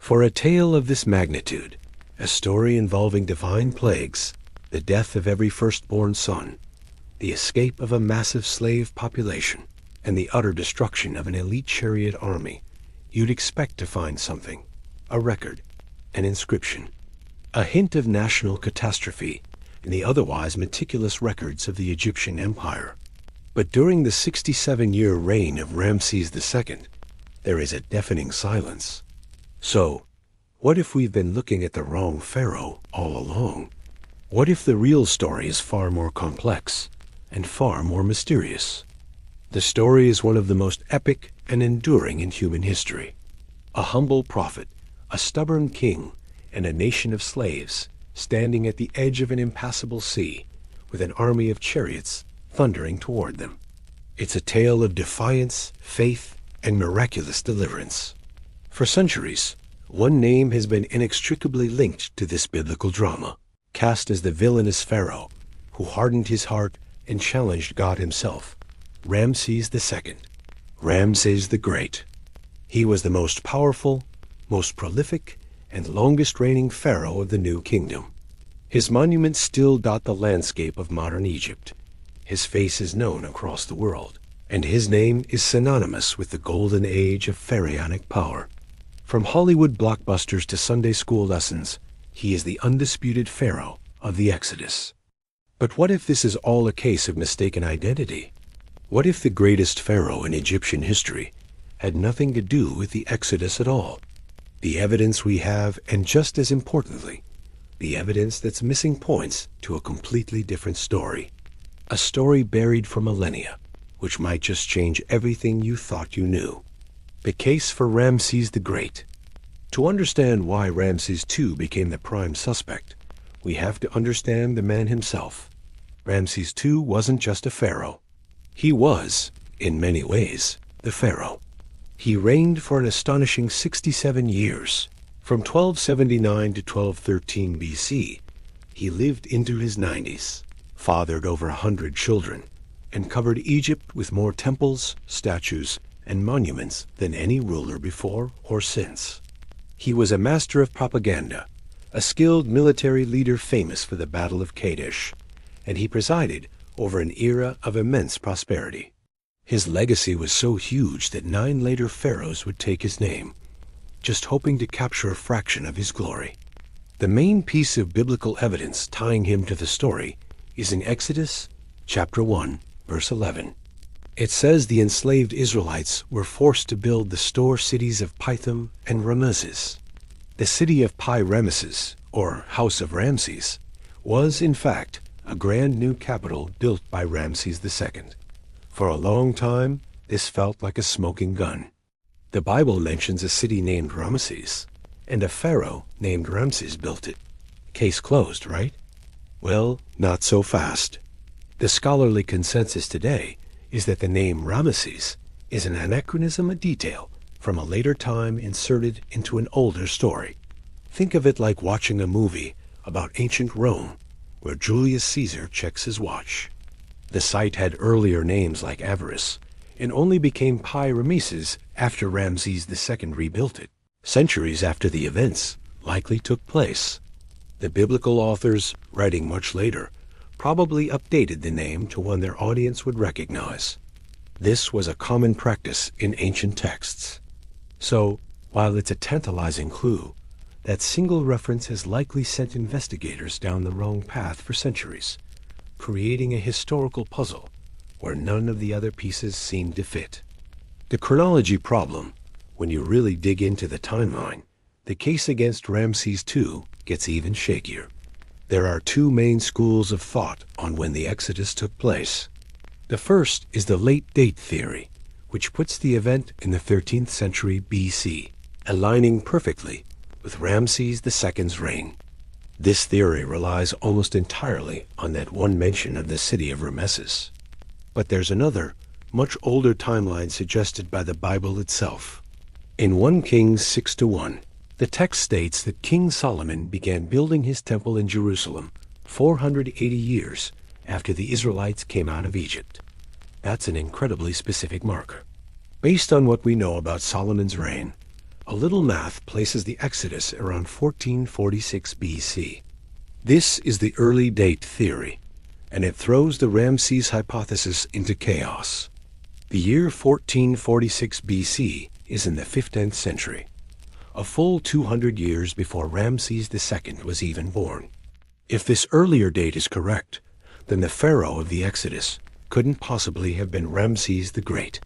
For a tale of this magnitude, a story involving divine plagues, the death of every firstborn son, the escape of a massive slave population, and the utter destruction of an elite chariot army, you'd expect to find something, a record, an inscription, a hint of national catastrophe in the otherwise meticulous records of the Egyptian Empire. But during the 67-year reign of Ramses II, there is a deafening silence. So, what if we've been looking at the wrong pharaoh all along? What if the real story is far more complex and far more mysterious? The story is one of the most epic and enduring in human history. A humble prophet, a stubborn king, and a nation of slaves standing at the edge of an impassable sea with an army of chariots thundering toward them. It's a tale of defiance, faith, and miraculous deliverance. For centuries, one name has been inextricably linked to this biblical drama, cast as the villainous pharaoh who hardened his heart and challenged God himself: Ramses II, Ramses the Great. He was the most powerful, most prolific, and longest-reigning pharaoh of the New Kingdom. His monuments still dot the landscape of modern Egypt. His face is known across the world, and his name is synonymous with the golden age of pharaonic power. From Hollywood blockbusters to Sunday school lessons, he is the undisputed pharaoh of the Exodus. But what if this is all a case of mistaken identity? What if the greatest pharaoh in Egyptian history had nothing to do with the Exodus at all? The evidence we have, and just as importantly, the evidence that's missing, points to a completely different story. A story buried for millennia, which might just change everything you thought you knew. The case for Ramses the Great. To understand why Ramses II became the prime suspect, we have to understand the man himself. Ramses II wasn't just a pharaoh. He was, in many ways, the pharaoh. He reigned for an astonishing 67 years. From 1279 to 1213 BC, he lived into his 90s, fathered over 100 children, and covered Egypt with more temples, statues, and monuments than any ruler before or since. He was a master of propaganda, a skilled military leader famous for the Battle of Kadesh, and he presided over an era of immense prosperity. His legacy was so huge that 9 later pharaohs would take his name, just hoping to capture a fraction of his glory. The main piece of biblical evidence tying him to the story is in Exodus chapter 1, verse 11. It says the enslaved Israelites were forced to build the store cities of Pithom and Ramesses. The city of Pi-Ramesses, or House of Ramses, was, in fact, a grand new capital built by Ramses II. For a long time, this felt like a smoking gun. The Bible mentions a city named Ramesses, and a pharaoh named Ramses built it. Case closed, right? Well, not so fast. The scholarly consensus today is that the name Ramesses is an anachronism, a detail from a later time inserted into an older story. Think of it like watching a movie about ancient Rome, where Julius Caesar checks his watch. The site had earlier names like Avaris, and only became Pi-Ramesses after Ramses II rebuilt it, centuries after the events likely took place. The biblical authors, writing much later, probably updated the name to one their audience would recognize. This was a common practice in ancient texts. So, while it's a tantalizing clue, that single reference has likely sent investigators down the wrong path for centuries, creating a historical puzzle where none of the other pieces seemed to fit. The chronology problem, when you really dig into the timeline, the case against Ramses II gets even shakier. There are 2 main schools of thought on when the Exodus took place. The first is the late date theory, which puts the event in the 13th century BC, aligning perfectly with Ramses II's reign. This theory relies almost entirely on that one mention of the city of Ramesses. But there's another, much older timeline suggested by the Bible itself. In 1 Kings 6:1, the text states that King Solomon began building his temple in Jerusalem 480 years after the Israelites came out of Egypt. That's an incredibly specific marker. Based on what we know about Solomon's reign, A little math places the Exodus around 1446 BC. This is the early date theory, and it throws the Ramses hypothesis into chaos. The year 1446 BC is in the 15th century, a full 200 years before Ramses II was even born. If this earlier date is correct, then the pharaoh of the Exodus couldn't possibly have been Ramses the Great.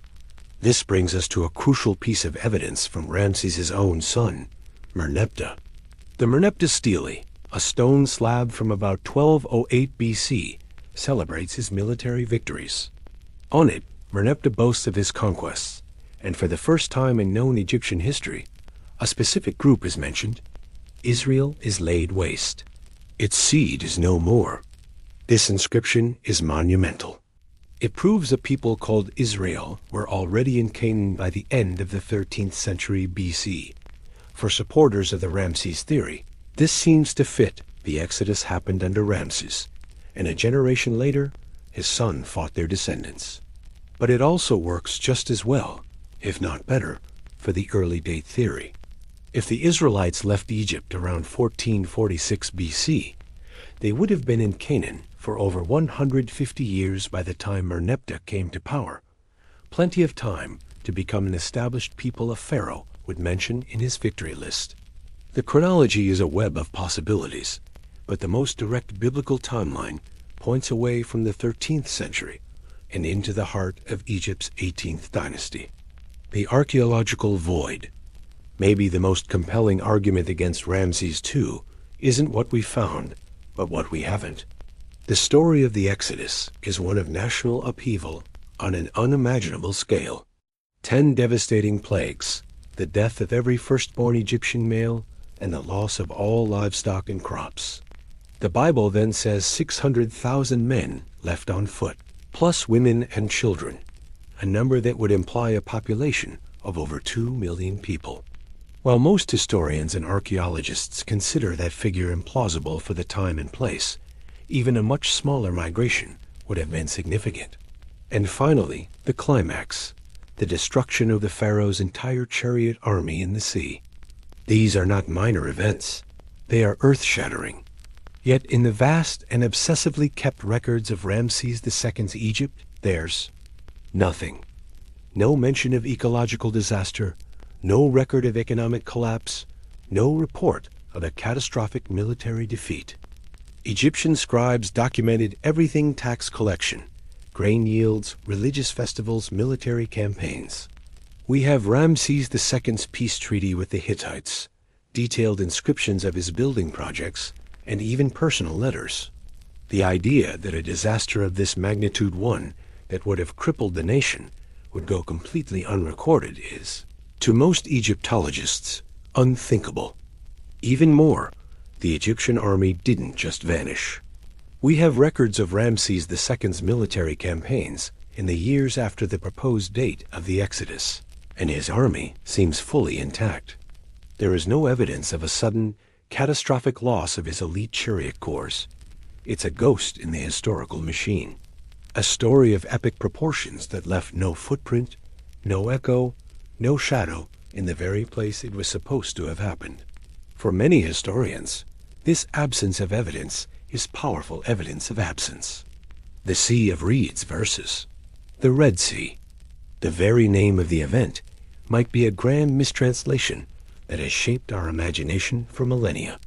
This brings us to a crucial piece of evidence from Ramses' own son, Merneptah. The Merneptah stele, a stone slab from about 1208 BC, celebrates his military victories. On it, Merneptah boasts of his conquests, and for the first time in known Egyptian history, a specific group is mentioned. Israel is laid waste. Its seed is no more. This inscription is monumental. It proves a people called Israel were already in Canaan by the end of the 13th century BC. For supporters of the Ramses theory, this seems to fit. The Exodus happened under Ramses, and a generation later, his son fought their descendants. But it also works just as well, if not better, for the early date theory. If the Israelites left Egypt around 1446 BC, they would have been in Canaan for over 150 years by the time Merneptah came to power. Plenty of time to become an established people a pharaoh would mention in his victory list. The chronology is a web of possibilities, but the most direct biblical timeline points away from the 13th century and into the heart of Egypt's 18th dynasty. The archaeological void. Maybe the most compelling argument against Ramses II isn't what we found, but what we haven't. The story of the Exodus is one of national upheaval on an unimaginable scale. 10 devastating plagues, the death of every firstborn Egyptian male, and the loss of all livestock and crops. The Bible then says 600,000 men left on foot, plus women and children, a number that would imply a population of over 2 million people. While most historians and archaeologists consider that figure implausible for the time and place, even a much smaller migration would have been significant. And finally, the climax, the destruction of the pharaoh's entire chariot army in the sea. These are not minor events. They are earth-shattering. Yet in the vast and obsessively kept records of Ramses II's Egypt, there's nothing. No mention of ecological disaster, no record of economic collapse, no report of a catastrophic military defeat. Egyptian scribes documented everything: tax collection, grain yields, religious festivals, military campaigns. We have Ramses II's peace treaty with the Hittites, detailed inscriptions of his building projects, and even personal letters. The idea that a disaster of this magnitude, one that would have crippled the nation, would go completely unrecorded is, to most Egyptologists, unthinkable. Even more, the Egyptian army didn't just vanish. We have records of Ramses II's military campaigns in the years after the proposed date of the Exodus, and his army seems fully intact. There is no evidence of a sudden, catastrophic loss of his elite chariot corps. It's a ghost in the historical machine. A story of epic proportions that left no footprint, no echo, no shadow in the very place it was supposed to have happened. For many historians, this absence of evidence is powerful evidence of absence. The Sea of Reeds versus the Red Sea. The very name of the event might be a grand mistranslation that has shaped our imagination for millennia.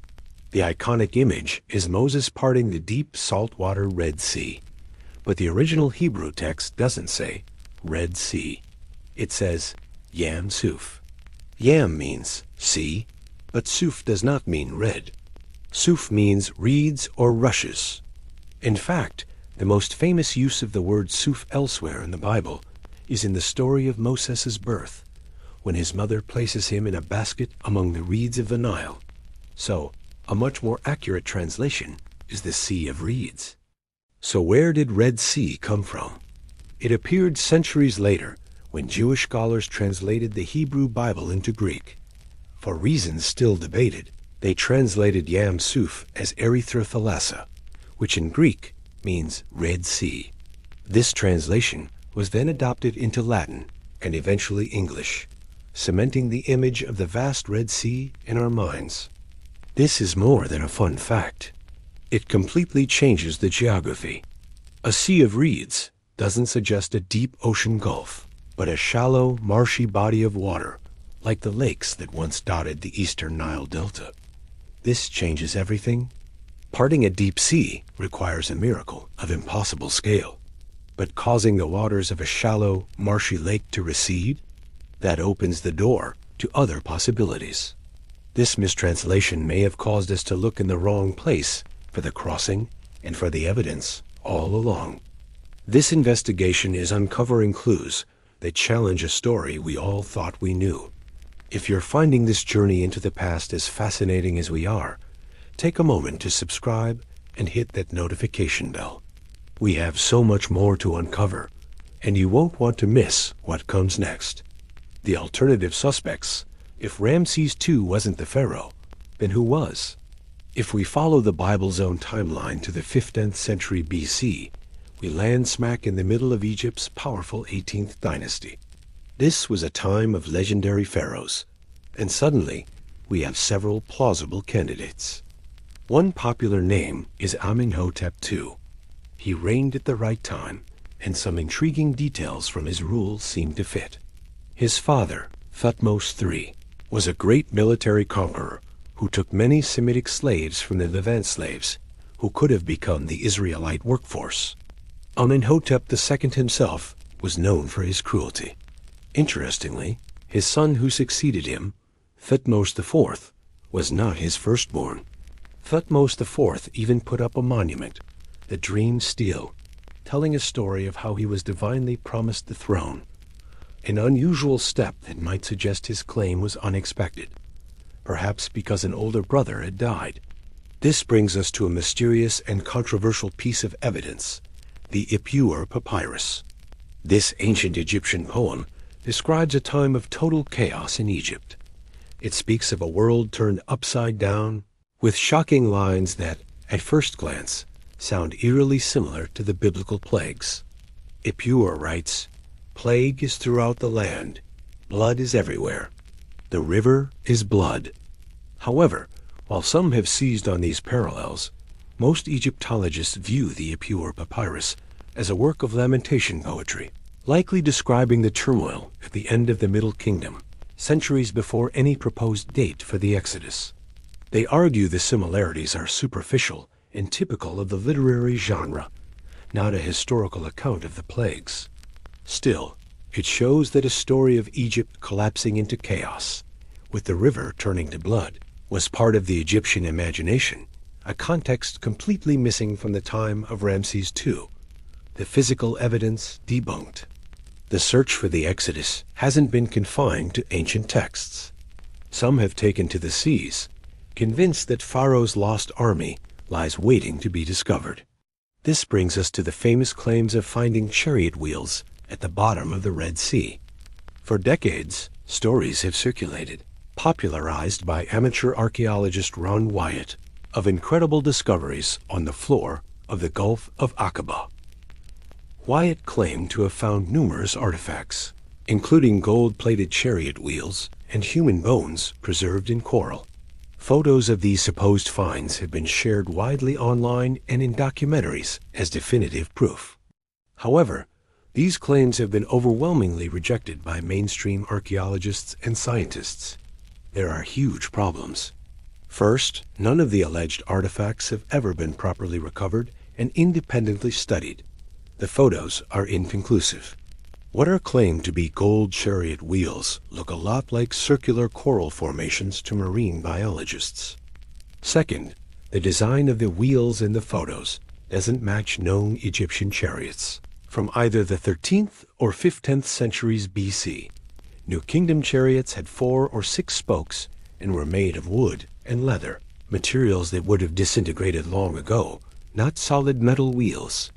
The iconic image is Moses parting the deep saltwater Red Sea, but the original Hebrew text doesn't say Red Sea. It says Yam Suf. Yam means sea, but Suf does not mean red. Suf means reeds or rushes. In fact, the most famous use of the word Suf elsewhere in the Bible is in the story of Moses' birth, when his mother places him in a basket among the reeds of the Nile. So, a much more accurate translation is the Sea of Reeds. So where did Red Sea come from? It appeared centuries later when Jewish scholars translated the Hebrew Bible into Greek. For reasons still debated, they translated Yam Suf as Erythro-thalassa, which in Greek means Red Sea. This translation was then adopted into Latin and eventually English. cementing the image of the vast Red Sea in our minds. This is more than a fun fact. It completely changes the geography. A sea of reeds doesn't suggest a deep ocean gulf, but a shallow, marshy body of water, like the lakes that once dotted the eastern Nile Delta. This changes everything. Parting a deep sea requires a miracle of impossible scale, but causing the waters of a shallow, marshy lake to recede, that opens the door to other possibilities. This mistranslation may have caused us to look in the wrong place for the crossing and for the evidence all along. This investigation is uncovering clues that challenge a story we all thought we knew. If you're finding this journey into the past as fascinating as we are, take a moment to subscribe and hit that notification bell. We have so much more to uncover, and you won't want to miss what comes next. The alternative suspects: if Ramses II wasn't the pharaoh, then who was? If we follow the Bible's own timeline to the 15th century BC, we land smack in the middle of Egypt's powerful 18th dynasty. This was a time of legendary pharaohs, and suddenly we have several plausible candidates. One popular name is Amenhotep II. He reigned at the right time, and some intriguing details from his rule seem to fit. His father, Thutmose III, was a great military conqueror who took many Semitic slaves from the Levant slaves, who could have become the Israelite workforce. Amenhotep II himself was known for his cruelty. Interestingly, his son who succeeded him, Thutmose IV, was not his firstborn. Thutmose IV even put up a monument, the Dream Stele, telling a story of how he was divinely promised the throne, an unusual step that might suggest his claim was unexpected, perhaps because an older brother had died. This brings us to a mysterious and controversial piece of evidence, the Ipuwer Papyrus. This ancient Egyptian poem describes a time of total chaos in Egypt. It speaks of a world turned upside down, with shocking lines that, at first glance, sound eerily similar to the biblical plagues. Ipuwer writes, "Plague is throughout the land. Blood is everywhere. The river is blood." However, while some have seized on these parallels, most Egyptologists view the Ipuwer Papyrus as a work of lamentation poetry, likely describing the turmoil at the end of the Middle Kingdom, centuries before any proposed date for the Exodus. They argue the similarities are superficial and typical of the literary genre, not a historical account of the plagues. Still, it shows that a story of Egypt collapsing into chaos, with the river turning to blood, was part of the Egyptian imagination, a context completely missing from the time of Ramses II. The physical evidence debunked. The search for the Exodus hasn't been confined to ancient texts. Some have taken to the seas, convinced that Pharaoh's lost army lies waiting to be discovered. This brings us to the famous claims of finding chariot wheels at the bottom of the Red Sea. For decades, stories have circulated, popularized by amateur archaeologist Ron Wyatt, of incredible discoveries on the floor of the Gulf of Aqaba. Wyatt claimed to have found numerous artifacts, including gold-plated chariot wheels and human bones preserved in coral. Photos of these supposed finds have been shared widely online and in documentaries as definitive proof. However, these claims have been overwhelmingly rejected by mainstream archaeologists and scientists. There are huge problems. First, none of the alleged artifacts have ever been properly recovered and independently studied. The photos are inconclusive. What are claimed to be gold chariot wheels look a lot like circular coral formations to marine biologists. Second, the design of the wheels in the photos doesn't match known Egyptian chariots from either the 13th or 15th centuries BC. New Kingdom chariots had 4 or 6 spokes and were made of wood and leather, materials that would have disintegrated long ago, not solid metal wheels.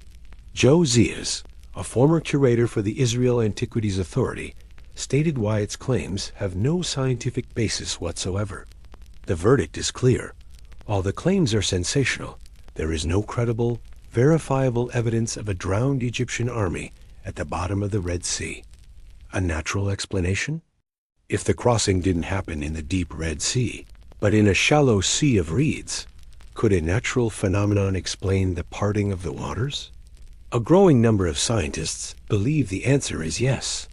Joe Zias, a former curator for the Israel Antiquities Authority, stated Wyatt's claims have no scientific basis whatsoever. The verdict is clear. While the claims are sensational, there is no credible, verifiable evidence of a drowned Egyptian army at the bottom of the Red Sea. A natural explanation? If the crossing didn't happen in the deep Red Sea, but in a shallow sea of reeds, could a natural phenomenon explain the parting of the waters? A growing number of scientists believe the answer is yes.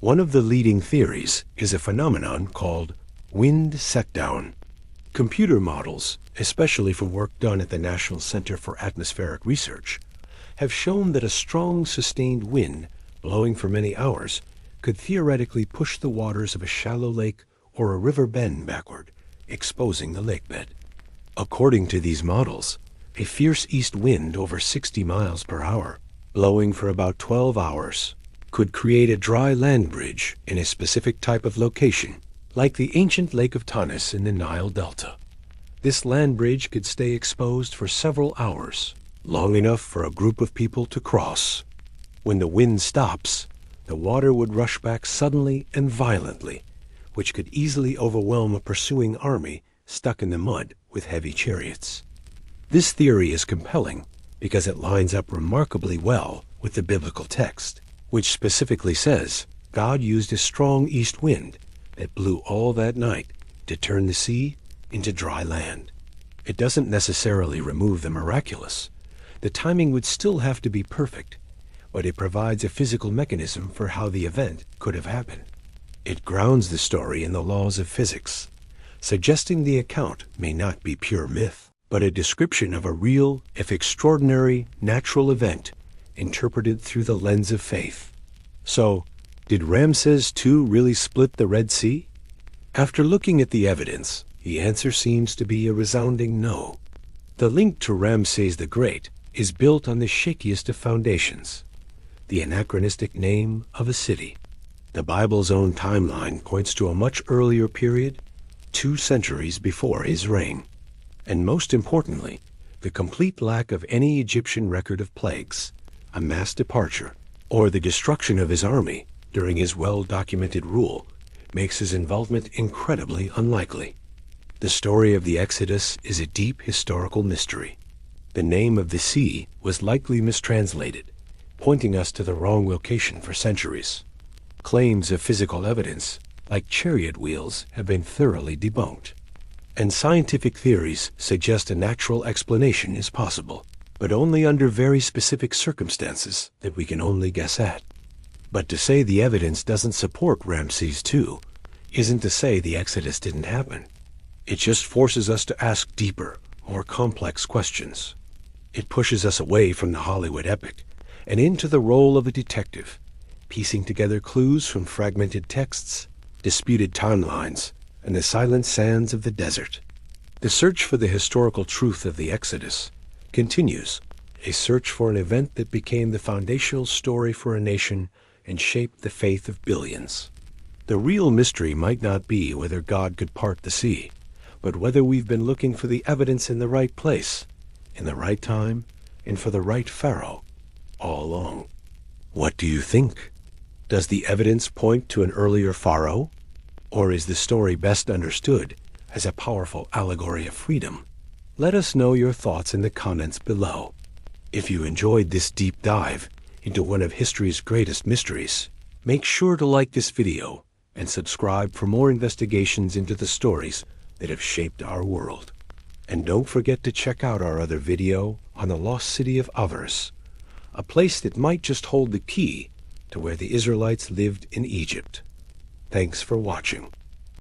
One of the leading theories is a phenomenon called wind setdown. Computer models, especially from work done at the National Center for Atmospheric Research, have shown that a strong, sustained wind blowing for many hours could theoretically push the waters of a shallow lake or a river bend backward, exposing the lakebed. According to these models, a fierce east wind over 60 miles per hour, blowing for about 12 hours, could create a dry land bridge in a specific type of location, like the ancient Lake of Tanis in the Nile Delta. This land bridge could stay exposed for several hours, long enough for a group of people to cross. When the wind stops, the water would rush back suddenly and violently, which could easily overwhelm a pursuing army stuck in the mud with heavy chariots. This theory is compelling because it lines up remarkably well with the biblical text, which specifically says God used a strong east wind that blew all that night to turn the sea into dry land. It doesn't necessarily remove the miraculous. The timing would still have to be perfect, but it provides a physical mechanism for how the event could have happened. It grounds the story in the laws of physics, suggesting the account may not be pure myth, but a description of a real, if extraordinary, natural event interpreted through the lens of faith. So, did Ramses II really split the Red Sea? After looking at the evidence, the answer seems to be a resounding no. The link to Ramses the Great is built on the shakiest of foundations, the anachronistic name of a city. The Bible's own timeline points to a much earlier period, 2 centuries before his reign. And most importantly, the complete lack of any Egyptian record of plagues, a mass departure, or the destruction of his army during his well-documented rule makes his involvement incredibly unlikely. The story of the Exodus is a deep historical mystery. The name of the sea was likely mistranslated, pointing us to the wrong location for centuries. Claims of physical evidence, like chariot wheels, have been thoroughly debunked. And scientific theories suggest a natural explanation is possible, but only under very specific circumstances that we can only guess at. But to say the evidence doesn't support Ramses II isn't to say the Exodus didn't happen. It just forces us to ask deeper, more complex questions. It pushes us away from the Hollywood epic and into the role of a detective, piecing together clues from fragmented texts, disputed timelines, and the silent sands of the desert. The search for the historical truth of the Exodus continues, a search for an event that became the foundational story for a nation and shaped the faith of billions. The real mystery might not be whether God could part the sea, but whether we've been looking for the evidence in the right place, in the right time, and for the right pharaoh all along. What do you think? Does the evidence point to an earlier pharaoh? Or is the story best understood as a powerful allegory of freedom? Let us know your thoughts in the comments below. If you enjoyed this deep dive into one of history's greatest mysteries, make sure to like this video and subscribe for more investigations into the stories that have shaped our world. And don't forget to check out our other video on the lost city of Avars, a place that might just hold the key to where the Israelites lived in Egypt. Thanks for watching.